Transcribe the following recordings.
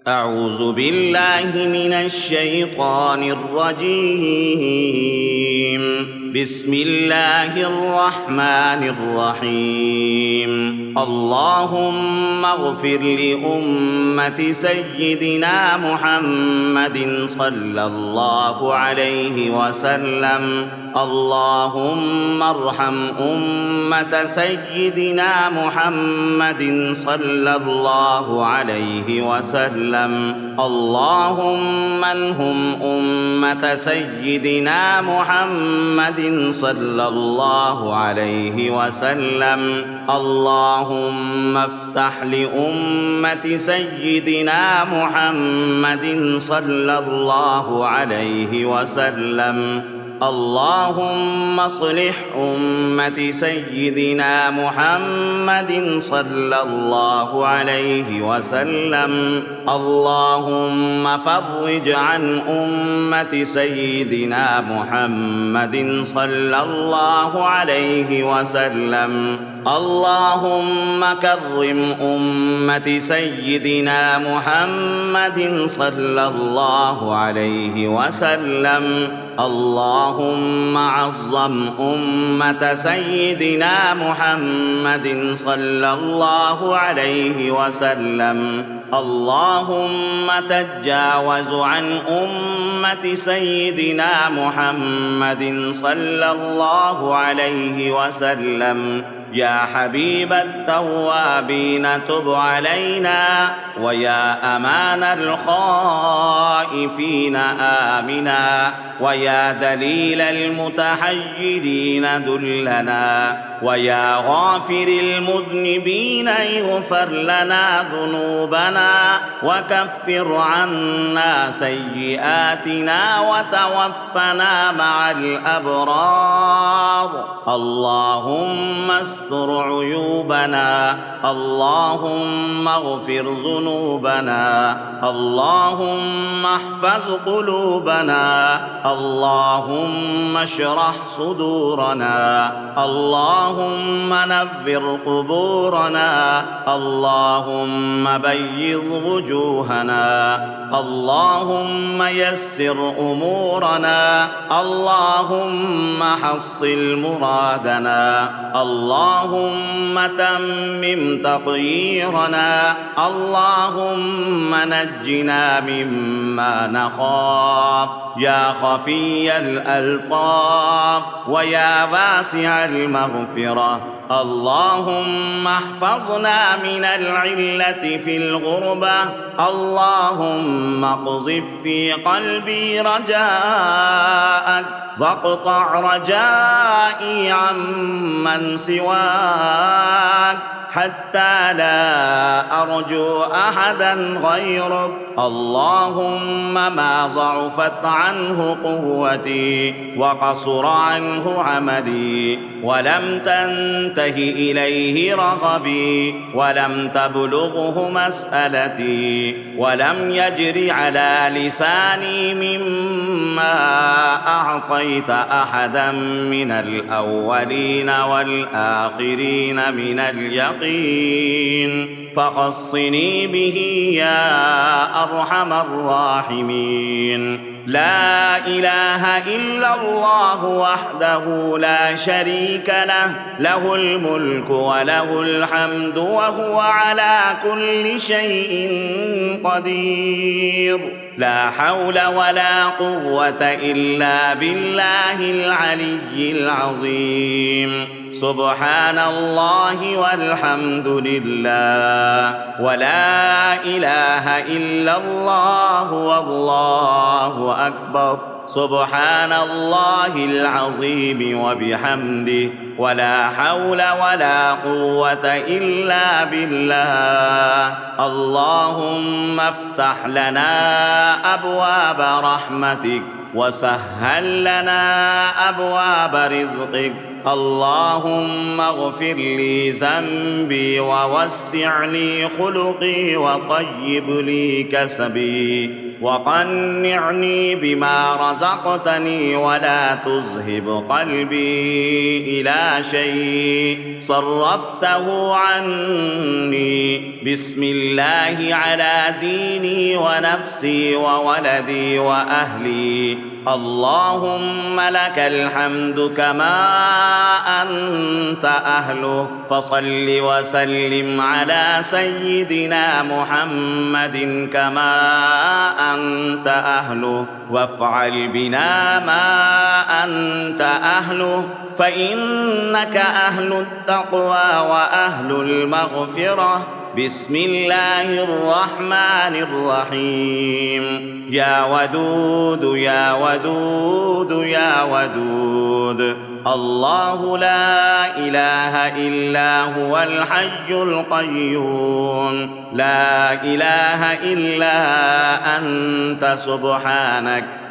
أعوذ بالله من الشيطان الرجيم. بسم الله الرحمن الرحيم. اللهم اغفر لأمة سيدنا محمد صلى الله عليه وسلم. اللهم ارحم أمة سيدنا محمد صلى الله عليه وسلم. اللهم ارحم أمة سيدنا محمد صلى الله عليه وسلم. اللهم افتح لأمة سيدنا محمد صلى الله عليه وسلم. اللهم اصلح أمة سيدنا محمد صلى الله عليه وسلم. اللهم فرج عن أمة سيدنا محمد صلى الله عليه وسلم. اللهم كرم أمة سيدنا محمد صلى الله عليه وسلم. اللهم عظم أمة سيدنا محمد صلى الله عليه وسلم. اللهم تجاوز عن أمة سيدنا محمد صلى الله عليه وسلم. يا حبيب التوابين تب علينا، ويا أمان الخائفين آمنا، ويا دليل المتحيرين دلنا، ويا غافر المذنبين اغفر لنا ذنوبنا وكفر عنا سيئاتنا وتوفنا مع الأبرار. اللهم استر عيوبنا، اللهم اغفر ذنوبنا، اللهم احفظ قلوبنا، اللهم اشرح صدورنا، اللهم نبر قبورنا، اللهم بيض وجوهنا، اللهم يسر أمورنا، اللهم حصل مرادنا، اللهم تمم تطهيرنا، اللهم نجنا مما نخاف. يا خفي الألطاف ويا واسع المغفرة، اللهم احفظنا من العلة في الغربة. اللهم اقذف في قلبي رجاءك واقطع رجائي عمن سواك حتى لا أرجو أحدا غيرك. اللهم ما ضعفت عنه قوتي وقصر عنه عملي ولم تنته إليه رغبي ولم تبلغه مسألتي ولم يجر على لساني مما أعطيت أحدا من الأولين والآخرين من اليقين، فخصني به يا أرحم الراحمين. لا إله إلا الله وحده لا شريك له، له الملك وله الحمد وهو على كل شيء قدير. لا حول ولا قوة إلا بالله العلي العظيم. سبحان الله والحمد لله ولا إله إلا الله والله أكبر. سبحان الله العظيم وبحمده ولا حول ولا قوة إلا بالله. اللهم افتح لنا أبواب رحمتك وسهل لنا أبواب رزقك. اللهم اغفر لي ذنبي ووسع لي خلقي وطيب لي كسبي وقنعني بما رزقتني ولا تذهب قلبي إلى شيء صرفته عني. بسم الله على ديني ونفسي وولدي وأهلي. اللهم لك الحمد كما أنت أهله، فصل وسلم على سيدنا محمد كما أنت أهله، وافعل بنا ما أنت أهله، فإنك أهل التقوى وأهل المغفرة. بسم الله الرحمن الرحيم. يا ودود يا ودود يا ودود، الله لا إله إلا هو الحي القيوم، لا إله إلا أنت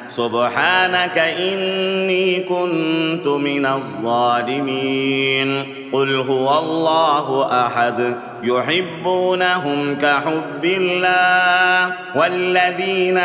سبحانك إني كنت من الظالمين. قل هو الله أحد، يحبونهم كحب الله، والذين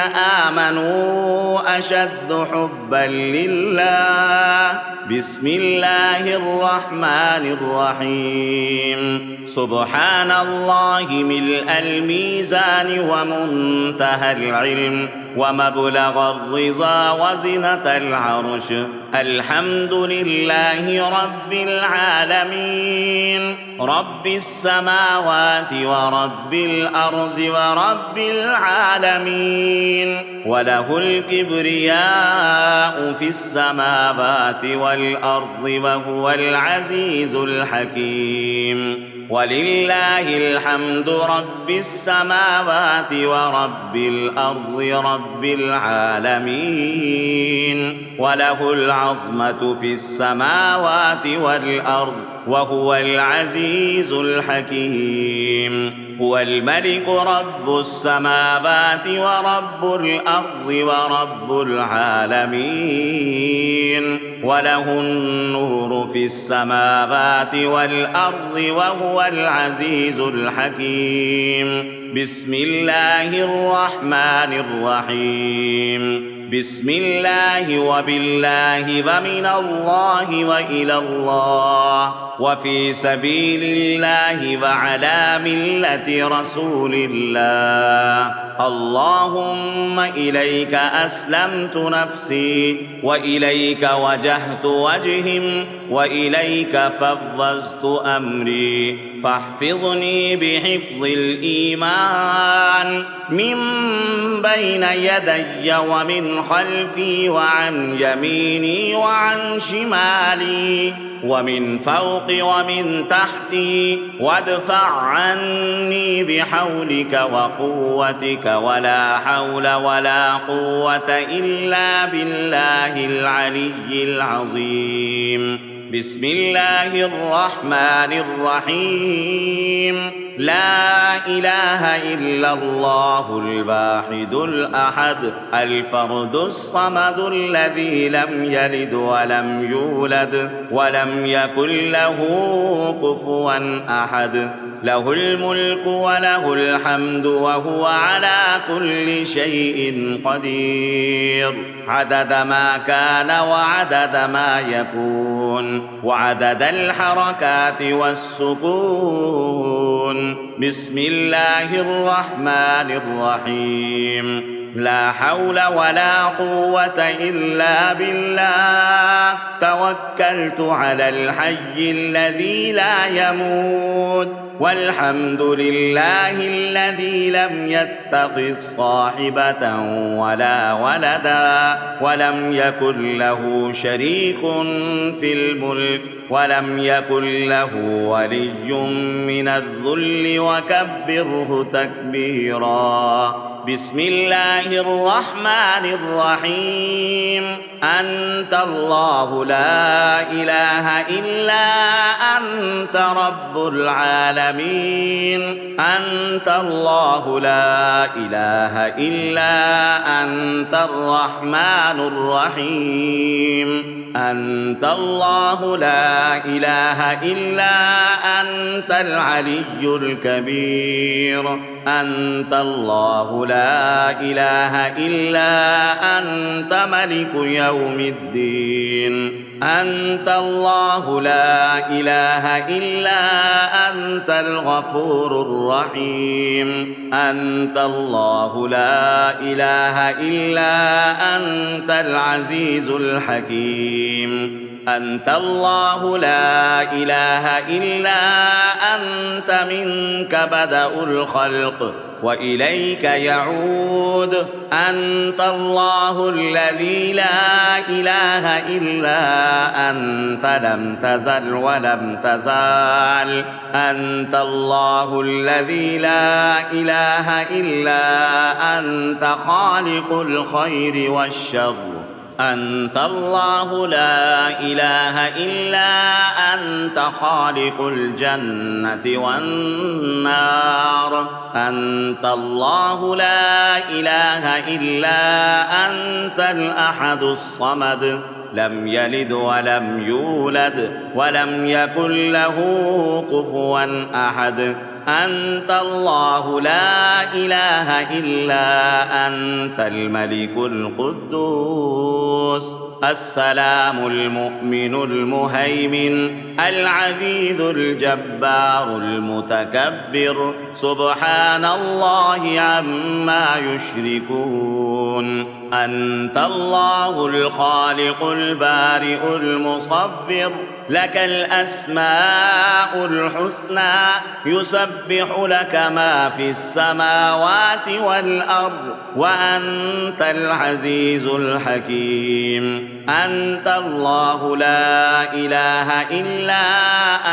آمنوا أشد حبا لله. بسم الله الرحمن الرحيم. سبحان الله ملء الميزان ومنتهى العلم ومبلغ الرضا وزنة العرش. الحمد لله رب العالمين، رب السماوات ورب الأرض ورب العالمين، وله الكبرياء في السماوات والأرض وهو العزيز الحكيم. ولله الحمد رب السماوات ورب الأرض رب العالمين، وله العظمة في السماوات والأرض وهو العزيز الحكيم. هو الملك رب السماوات ورب الأرض ورب العالمين، وله النور في السماوات والأرض وهو العزيز الحكيم. بسم الله الرحمن الرحيم. بسم الله وبالله ومن الله وإلى الله وفي سبيل الله وعلى ملة رسول الله. اللهم إليك أسلمت نفسي، وإليك وجهت وجهي، وإليك فوضت أمري، فاحفظني بحفظ الإيمان من بين يدي ومن خلفي وعن يميني وعن شمالي ومن فوقي ومن تحتي، وادفع عني بحولك وقوتك، ولا حول ولا قوة إلا بالله العلي العظيم. بسم الله الرحمن الرحيم. لا إله إلا الله الواحد الأحد الفرد الصمد الذي لم يلد ولم يولد ولم يكن له كفوا أحد. له الملك وله الحمد وهو على كل شيء قدير، عدد ما كان وعدد ما يكون وعدد الحركات والسكون. بسم الله الرحمن الرحيم. لا حول ولا قوة إلا بالله. توكلت على الحي الذي لا يموت، والحمد لله الذي لم يتخذ صاحبة ولا ولدا، ولم يكن له شريك في الملك، ولم يكن له ولي من الذل، وكبره تكبيرا. بسم الله الرحمن الرحيم. أنت الله لا إله إلا أنت رب العالمين. أنت الله لا إله إلا أنت الرحمن الرحيم. أنت الله لا إله إلا أنت العلي الكبير. أنت الله لا إله إلا أنت ملك يوم الدين أنت الله لا إله إلا أنت الغفور الرحيم أنت الله لا إله إلا أنت العزيز الحكيم أنت الله لا إله إلا أنت منك بدأ الخلق وإليك يعود أنت الله الذي لا إله إلا أنت لم تزل ولم تزال أنت الله الذي لا إله إلا أنت خالق الخير والشر أنت الله لا إله إلا أنت خالق الجنة والنار أنت الله لا إله إلا أنت الأحد الصمد لم يلد ولم يولد ولم يكن له كفوا أحد أنت الله لا إله إلا أنت الملك القدوس السلام المؤمن المهيمن العزيز الجبار المتكبر سبحان الله عما يشركون أنت الله الخالق البارئ المصور لك الأسماء الحسنى يسبح لك ما في السماوات والأرض وأنت العزيز الحكيم أنت الله لا إله إلا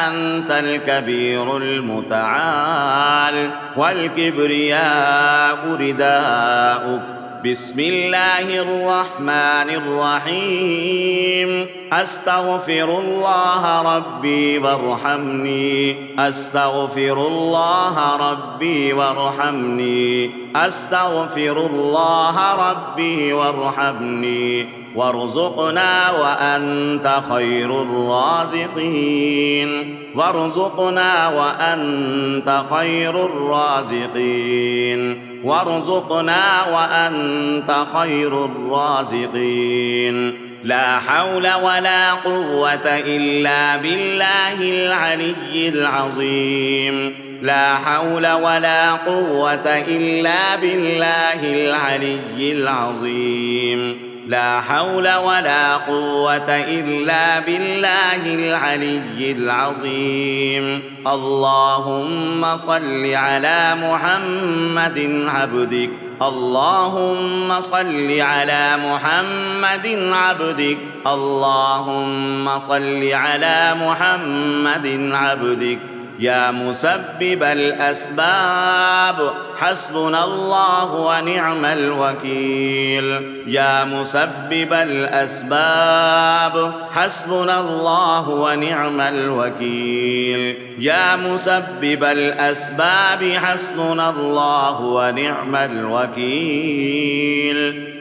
أنت الكبير المتعال والكبرياء رداؤك بسم الله الرحمن الرحيم أستغفر الله ربي وارحمني أستغفر الله ربي وارحمني أستغفر الله ربي وارحمني وارزقنا وأنت خير الرازقين وارزقنا وأنت خير الرازقين وارزقنا وأنت خير الرازقين لا حول ولا قوة إلا بالله العلي العظيم لا حول ولا قوة إلا بالله العلي العظيم لا حول ولا قوة إلا بالله العلي العظيم اللهم صل على محمد عبدك اللهم صل على محمد عبدك اللهم صل على محمد عبدك يا مسبب الأسباب حسبنا الله ونعم الوكيل يا مسبب الأسباب حسبنا الله ونعم الوكيل يا مسبب الأسباب حسبنا الله ونعم الوكيل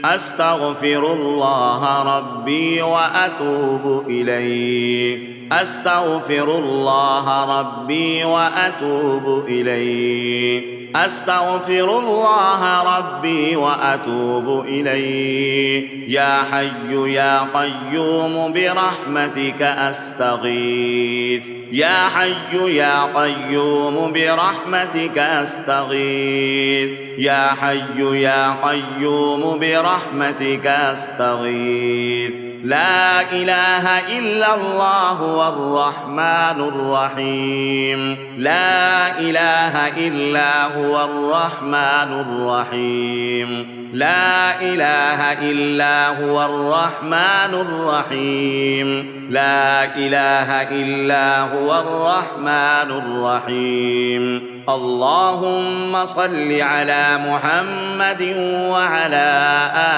أستغفر الله ربي وأتوب إليه أستغفر الله ربي وأتوب إليه أستغفر الله ربي وأتوب إليه يا حي يا قيوم برحمتك أستغيث يا حي يا قيوم برحمتك أستغيث يا حي يا قيوم برحمتك أستغيث لا إله إلا الله هو الرحمن الرحيم لا إله إلا هو الرحمن الرحيم لا إله إلا هو الرحمن الرحيم لا إله إلا هو الرحمن الرحيم اللهم صل على محمد وعلى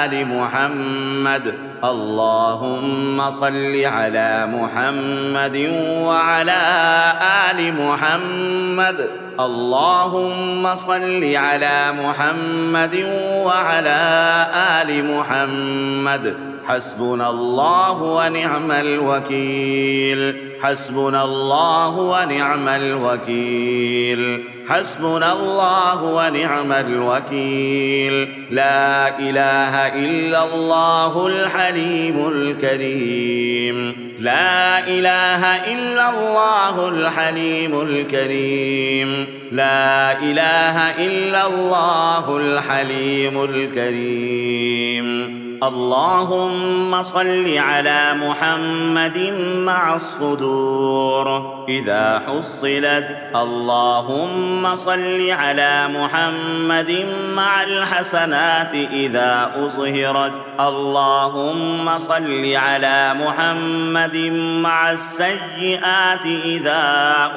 آل محمد اللهم صل على محمد وعلى آل محمد اللهم صل على محمد وعلى آل محمد حسبنا الله ونعم الوكيل حسبنا الله ونعم الوكيل حسبنا الله ونعم الوكيل. لا إله إلا الله الحليم الكريم. لا إله إلا الله الحليم الكريم. لا إله إلا الله الحليم الكريم. اللهم صل على محمد مع الصدور إذا حصلت. اللهم صل على محمد مع الحسنات إذا أظهرت. اللهم صل على محمد مع السيئات إذا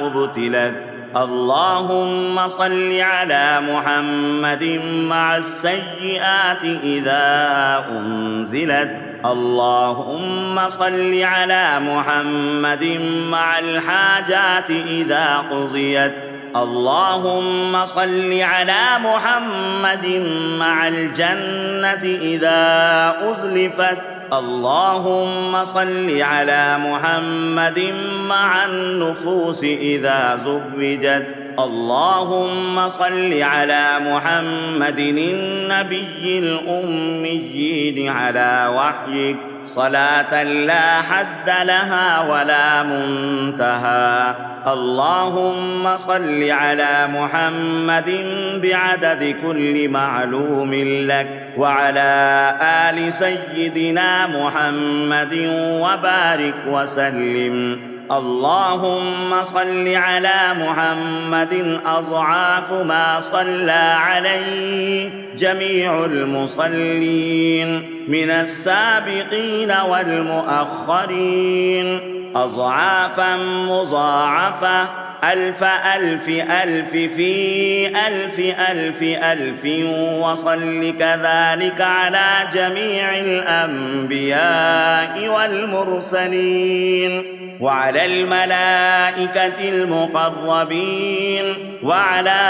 أبتلت. اللهم صل على محمد مع السيئات إذا أنزلت. اللهم صل على محمد مع الحاجات إذا قضيت. اللهم صل على محمد مع الجنة إذا أزلفت. اللهم صل على محمد مع النفوس إذا زوجت. اللهم صل على محمد النبي الأمي على وحيك صلاة لا حد لها ولا منتهى. اللهم صل على محمد بعدد كل معلوم لك وعلى آل سيدنا محمد وبارك وسلم. اللهم صل على محمد أضعاف ما صلى عليه جميع المصلين من السابقين والمؤخرين أضعافا مضاعفة ألف ألف ألف في ألف ألف ألف. وصل كذلك على جميع الأنبياء والمرسلين وعلى الملائكة المقربين وعلى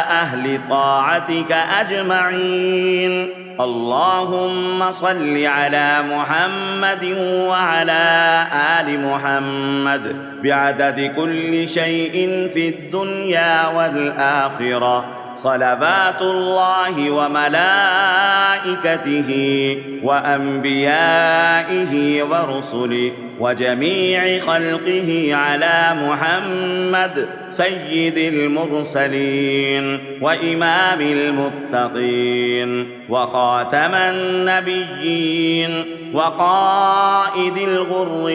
أهل طاعتك أجمعين. اللهم صل على محمد وعلى آل محمد بعدد كل شيء في الدنيا والآخرة صلوات الله وملائكته وأنبيائه ورسله وجميع خلقه على محمد سيد المرسلين وإمام المتقين وخاتم النبيين وقائد الغر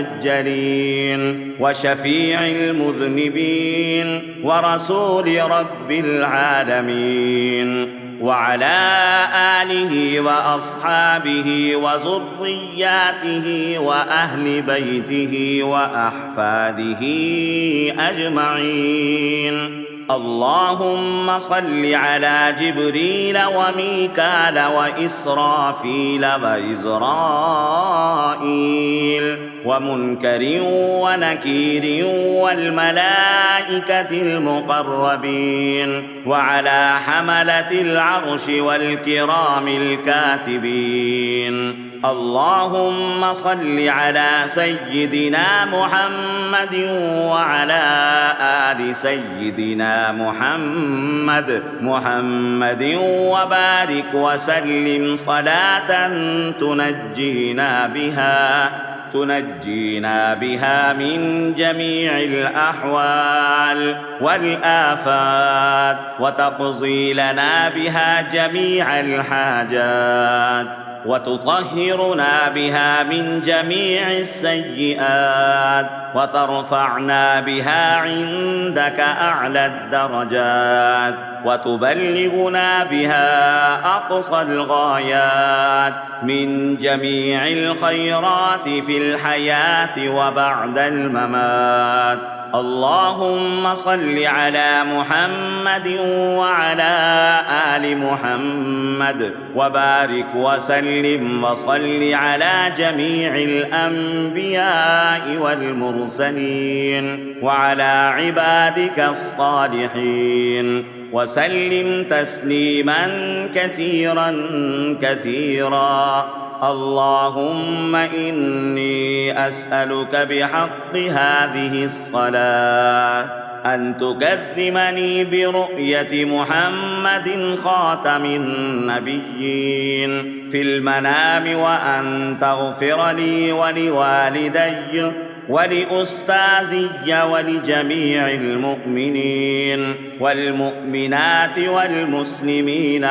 المحجلين وشفيع المذنبين ورسول رب العالمين وعلى آله وأصحابه وذرياته وأهل بيته وأحفاده أجمعين. اللهم صل على جبريل وميكال وإسرافيل وإزرائيل ومنكر ونكير والملائكة المقربين وعلى حملة العرش والكرام الكاتبين. اللهم صل على سيدنا محمد وعلى آل سيدنا محمد وبارك وسلم صلاة تنجينا بها من جميع الأحوال والآفات وتقضي لنا بها جميع الحاجات وتطهرنا بها من جميع السيئات وترفعنا بها عندك أعلى الدرجات وتبلغنا بها أقصى الغايات من جميع الخيرات في الحياة وبعد الممات. اللهم صل على محمد وعلى آل محمد وبارك وسلم وصل على جميع الأنبياء والمرسلين وعلى عبادك الصالحين وسلم تسليما كثيرا كثيرا. اللهم إني أسألك بحق هذه الصلاة أن تكرمني برؤية محمد خاتم النبيين في المنام، وأن تغفر لي ولوالدي ولأستاذي ولجميع المؤمنين والمؤمنات والمسلمين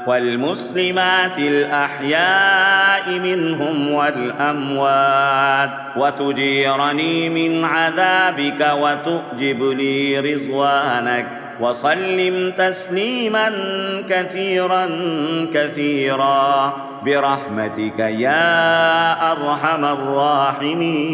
والمسلمات الأحياء منهم والأموات، وتجيرني من عذابك وتؤجب لي رضوانك، وسلم تسليما كثيرا كثيرا برحمتك يا أرحم الراحمين.